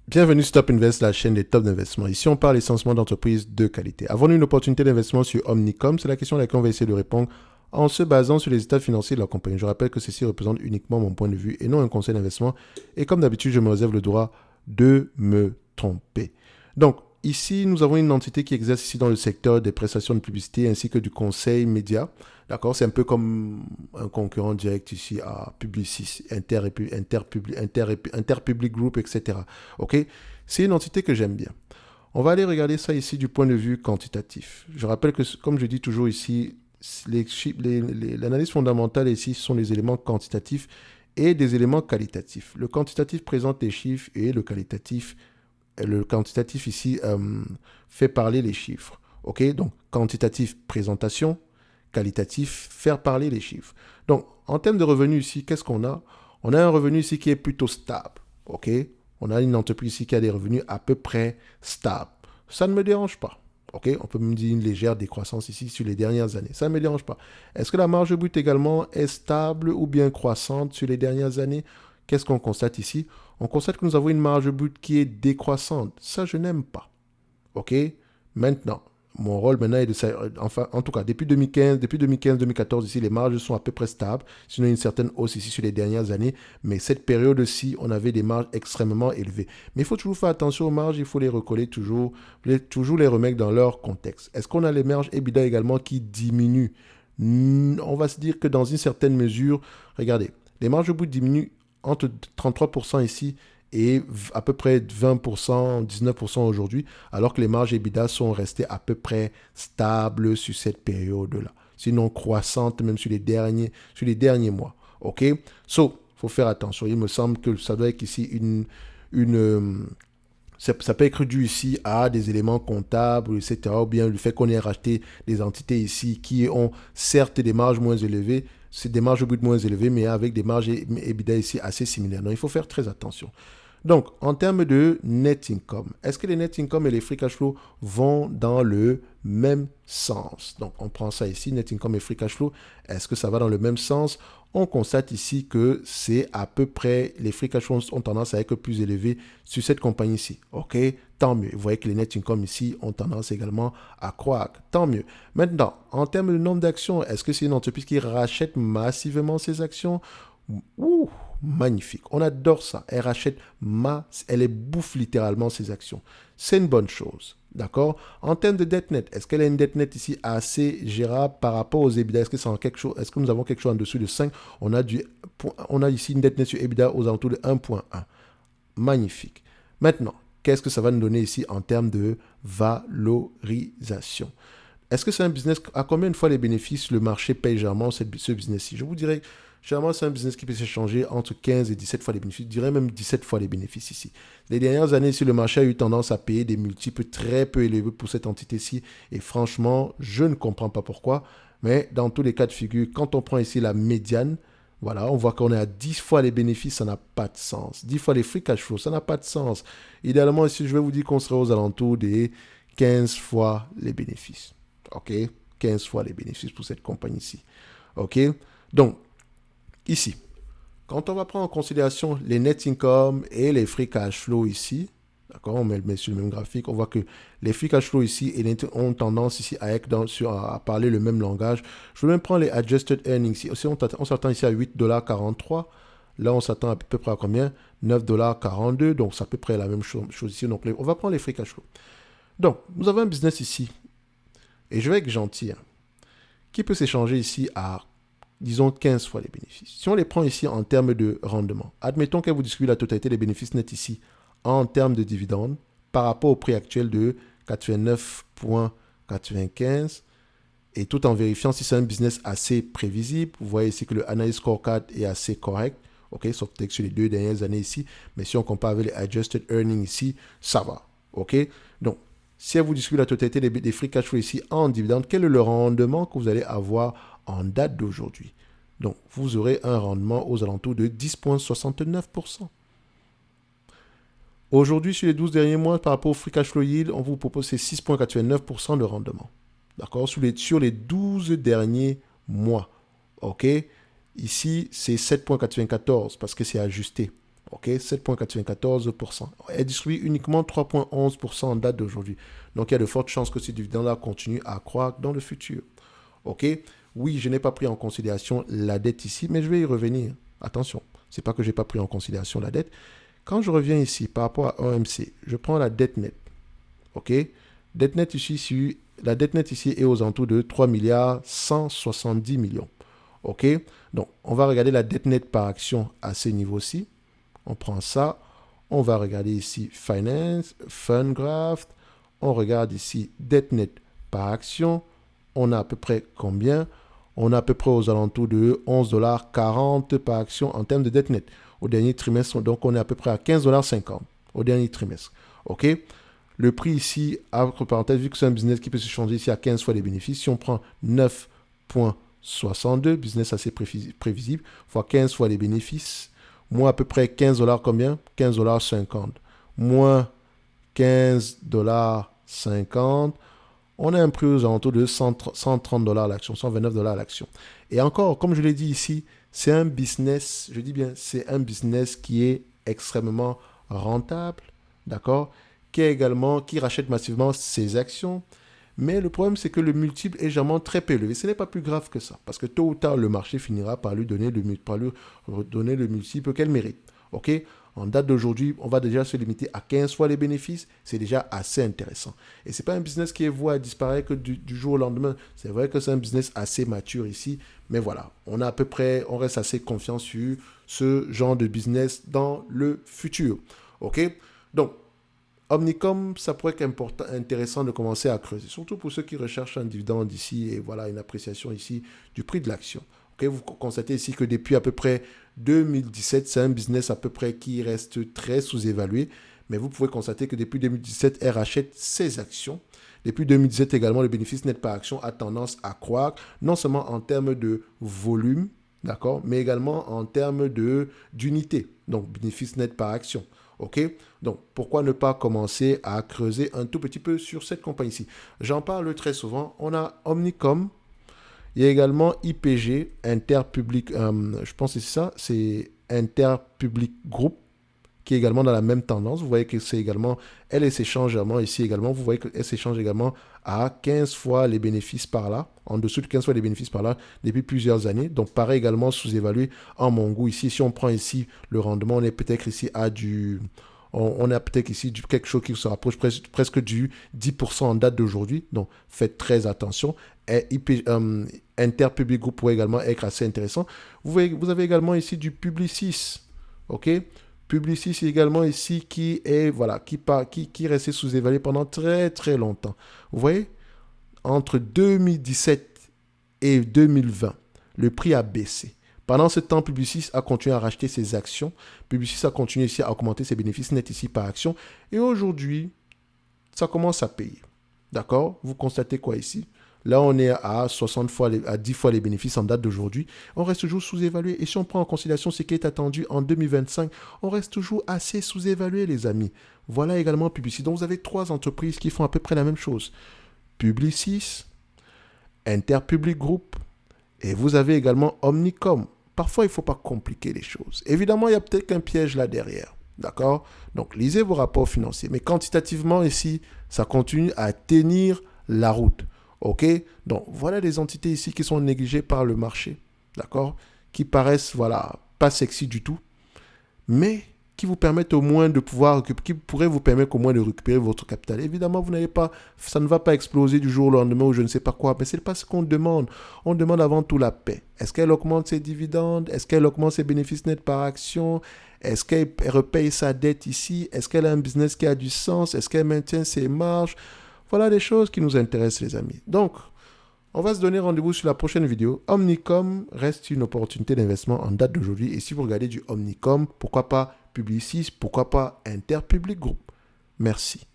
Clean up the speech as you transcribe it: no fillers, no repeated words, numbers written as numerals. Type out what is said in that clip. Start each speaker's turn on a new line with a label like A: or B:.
A: Bienvenue sur Top Invest, la chaîne des top d'investissement. Ici, on parle essentiellement d'entreprises de qualité. Avons-nous une opportunité d'investissement sur Omnicom? C'est la question à laquelle on va essayer de répondre en se basant sur les états financiers de la compagnie. Je rappelle que ceci représente uniquement mon point de vue et non un conseil d'investissement. Et comme d'habitude, je me réserve le droit de me tromper. Donc, ici, nous avons une entité qui exerce ici dans le secteur des prestations de publicité ainsi que du conseil média. D'accord, c'est un peu comme un concurrent direct ici à Publicis, Interpublic Group, etc. OK? C'est une entité que j'aime bien. On va aller regarder ça ici du point de vue quantitatif. Je rappelle que, comme je dis toujours ici, l'analyse fondamentale ici sont les éléments quantitatifs et des éléments qualitatifs. Le quantitatif présente les chiffres et le quantitatif ici fait parler les chiffres. OK? Donc, quantitatif, présentation, qualitatif, faire parler les chiffres. Donc, en termes de revenus ici, qu'est-ce qu'on a? On a un revenu ici qui est plutôt stable. OK? On a une entreprise ici qui a des revenus à peu près stables. Ça ne me dérange pas. OK? On peut me dire une légère décroissance ici sur les dernières années. Ça ne me dérange pas. Est-ce que la marge brute également est stable ou bien croissante sur les dernières années? Qu'est-ce qu'on constate ici? On constate que nous avons une marge brute qui est décroissante. Ça, je n'aime pas. OK? Maintenant, mon rôle maintenant est de ça. Enfin, en tout cas, depuis 2015-2014, ici, les marges sont à peu près stables. Sinon, une certaine hausse ici sur les dernières années. Mais cette période-ci, on avait des marges extrêmement élevées. Mais il faut toujours faire attention aux marges. Il faut les recoller toujours, toujours les remettre dans leur contexte. Est-ce qu'on a les marges EBITDA également qui diminuent? On va se dire que dans une certaine mesure, regardez, les marges au bout diminuent entre 33% ici et à peu près 20%, 19% aujourd'hui, alors que les marges EBITDA sont restées à peu près stables sur cette période-là. Sinon croissantes même sur les derniers mois. OK? So, il faut faire attention. Il me semble que ça doit être ici une ça peut être dû ici à des éléments comptables, etc. Ou bien le fait qu'on ait racheté des entités ici qui ont certes des marges moins élevées, c'est des marges brutes moins élevées, mais avec des marges EBITDA ici assez similaires. Donc il faut faire très attention. Donc, en termes de net income, est-ce que les net income et les free cash flow vont dans le même sens? Donc, on prend ça ici, net income et free cash flow. Est-ce que ça va dans le même sens? On constate ici que c'est à peu près, les free cash flow ont tendance à être plus élevés sur cette compagnie-ci. OK? Tant mieux. Vous voyez que les net income ici ont tendance également à croître. Tant mieux. Maintenant, en termes de nombre d'actions, est-ce que c'est une entreprise qui rachète massivement ses actions? Ouh, magnifique. On adore ça. Elle rachète elle bouffe littéralement ses actions. C'est une bonne chose. D'accord? En termes de dette nette, est-ce qu'elle a une dette nette ici assez gérable par rapport aux EBITDA? Est-ce que nous avons quelque chose en dessous de 5? On a ici une dette nette sur EBITDA aux alentours de 1,1. Magnifique. Maintenant, qu'est-ce que ça va nous donner ici en termes de valorisation? Est-ce que c'est un business, à combien de fois les bénéfices le marché paye généralement ce business-ci? Je vous dirais, généralement, c'est un business qui peut s'échanger entre 15 et 17 fois les bénéfices. Je dirais même 17 fois les bénéfices ici. Les dernières années, ici, le marché a eu tendance à payer des multiples très peu élevés pour cette entité-ci. Et franchement, je ne comprends pas pourquoi. Mais dans tous les cas de figure, quand on prend ici la médiane, voilà, on voit qu'on est à 10 fois les bénéfices, ça n'a pas de sens. 10 fois les free cash flow, ça n'a pas de sens. Idéalement, ici, je vais vous dire qu'on serait aux alentours des 15 fois les bénéfices. OK? 15 fois les bénéfices pour cette compagnie-ci. OK? Donc, ici, quand on va prendre en considération les net income et les free cash flow ici, d'accord, on met sur le même graphique, on voit que les free cash flow ici ont tendance ici à, être à parler le même langage. Je vais même prendre les adjusted earnings ici. On s'attend ici à 8,43 $. Là, on s'attend à peu près à combien? 9,42 $. Donc, c'est à peu près la même chose ici. Donc, on va prendre les free cash flow. Donc, nous avons un business ici. Et je vais être gentil, hein, qui peut s'échanger ici à, disons, 15 fois les bénéfices. Si on les prend ici en termes de rendement, admettons qu'elle vous distribue la totalité des bénéfices nets ici en termes de dividendes par rapport au prix actuel de 89,95 et tout en vérifiant si c'est un business assez prévisible. Vous voyez ici que le analyse scorecard est assez correct. OK, sauf peut-être sur les 2 dernières années ici. Mais si on compare avec les adjusted earnings ici, ça va. OK, donc si elle vous distribue la totalité des free cash flow ici en dividende, quel est le rendement que vous allez avoir en date d'aujourd'hui? Donc, vous aurez un rendement aux alentours de 10,69%. Aujourd'hui, sur les 12 derniers mois, par rapport au free cash flow yield, on vous propose 6,89% de rendement. D'accord? Sur les 12 derniers mois. OK? Ici, c'est 7,94 parce que c'est ajusté. Ok, 7,94%. Elle distribue uniquement 3,11% en date d'aujourd'hui. Donc, il y a de fortes chances que ce dividende-là continue à croître dans le futur. Ok, oui, je n'ai pas pris en considération la dette ici, mais je vais y revenir. Attention, ce n'est pas que je n'ai pas pris en considération la dette. Quand je reviens ici par rapport à OMC, je prends la dette nette. Ok, dette nette ici, la dette nette ici est aux alentours de 3 milliards 170 millions. Ok, donc on va regarder la dette nette par action à ces niveaux-ci. On prend ça, on va regarder ici Finance, Fundgraph, on regarde ici dette nette par action, on a à peu près combien? On a à peu près aux alentours de 11,40 $ par action en termes de dette nette. Au dernier trimestre, donc on est à peu près à 15,50 $ au dernier trimestre. OK? Le prix ici, entre parenthèses, vu que c'est un business qui peut se changer ici à 15 fois les bénéfices, si on prend 9,62, business assez prévisible, fois 15 fois les bénéfices, moins à peu près 15 $ combien? 15,50 $. Moins 15,50 $. On a un prix aux alentours de 130 $ l'action, 129 $ l'action. Et encore, comme je l'ai dit ici, c'est un business, je dis bien, c'est un business qui est extrêmement rentable, d'accord? Qui rachète massivement ses actions. Mais le problème, c'est que le multiple est généralement très peu élevé. Ce n'est pas plus grave que ça, parce que tôt ou tard, le marché finira par lui donner le multiple qu'elle mérite. OK? En date d'aujourd'hui, on va déjà se limiter à 15 fois les bénéfices. C'est déjà assez intéressant. Et ce n'est pas un business qui est voué à disparaître que du jour au lendemain. C'est vrai que c'est un business assez mature ici. Mais voilà, on reste assez confiant sur ce genre de business dans le futur. OK? Donc, Omnicom, ça pourrait être intéressant de commencer à creuser, surtout pour ceux qui recherchent un dividende ici et voilà une appréciation ici du prix de l'action. Okay, vous constatez ici que depuis à peu près 2017, c'est un business à peu près qui reste très sous-évalué, mais vous pouvez constater que depuis 2017, elle rachète ses actions. Depuis 2017 également, le bénéfice net par action a tendance à croître, non seulement en termes de volume, d'accord, mais également en termes d'unité, donc bénéfice net par action. OK? Donc, pourquoi ne pas commencer à creuser un tout petit peu sur cette compagnie-ci? J'en parle très souvent. On a Omnicom. Il y a également IPG, Interpublic. Je pense que c'est ça. C'est Interpublic Group, qui est également dans la même tendance. Vous voyez que c'est également, elle s'échange également ici également. Vous voyez qu'elle s'échange également à 15 fois les bénéfices par là, en dessous de 15 fois les bénéfices par là depuis plusieurs années. Donc, pareil également sous-évalué en mon goût. Ici, si on prend ici le rendement, on est peut-être ici à on a peut-être ici quelque chose qui se rapproche presque du 10% en date d'aujourd'hui. Donc, faites très attention. Et Interpublic Group pourrait également être assez intéressant. Vous avez également ici du Publicis. OK? Publicis également ici qui est resté sous-évalué pendant très très longtemps. Vous voyez, entre 2017 et 2020, le prix a baissé. Pendant ce temps, Publicis a continué à racheter ses actions. Publicis a continué ici à augmenter ses bénéfices nets ici par action. Et aujourd'hui, ça commence à payer. D'accord? Vous constatez quoi ici? Là, on est à 10 fois les bénéfices en date d'aujourd'hui. On reste toujours sous-évalué. Et si on prend en considération ce qui est attendu en 2025, on reste toujours assez sous-évalué, les amis. Voilà également Publicis. Donc, vous avez 3 entreprises qui font à peu près la même chose. Publicis, Interpublic Group, et vous avez également Omnicom. Parfois, il ne faut pas compliquer les choses. Évidemment, il y a peut-être qu'un piège là derrière. D'accord? Donc, lisez vos rapports financiers. Mais quantitativement, ici, ça continue à tenir la route. OK? Donc, voilà des entités ici qui sont négligées par le marché. D'accord? Qui paraissent, pas sexy du tout. Mais qui vous permettent au moins qui pourraient vous permettre au moins de récupérer votre capital. Évidemment, ça ne va pas exploser du jour au lendemain ou je ne sais pas quoi, mais ce n'est pas ce qu'on demande. On demande avant tout la paix. Est-ce qu'elle augmente ses dividendes? Est-ce qu'elle augmente ses bénéfices nets par action? Est-ce qu'elle repaye sa dette ici? Est-ce qu'elle a un business qui a du sens? Est-ce qu'elle maintient ses marges? Voilà les choses qui nous intéressent, les amis. Donc, on va se donner rendez-vous sur la prochaine vidéo. Omnicom reste une opportunité d'investissement en date d'aujourd'hui. Et si vous regardez du Omnicom, pourquoi pas Publicis, pourquoi pas Interpublic Group? Merci.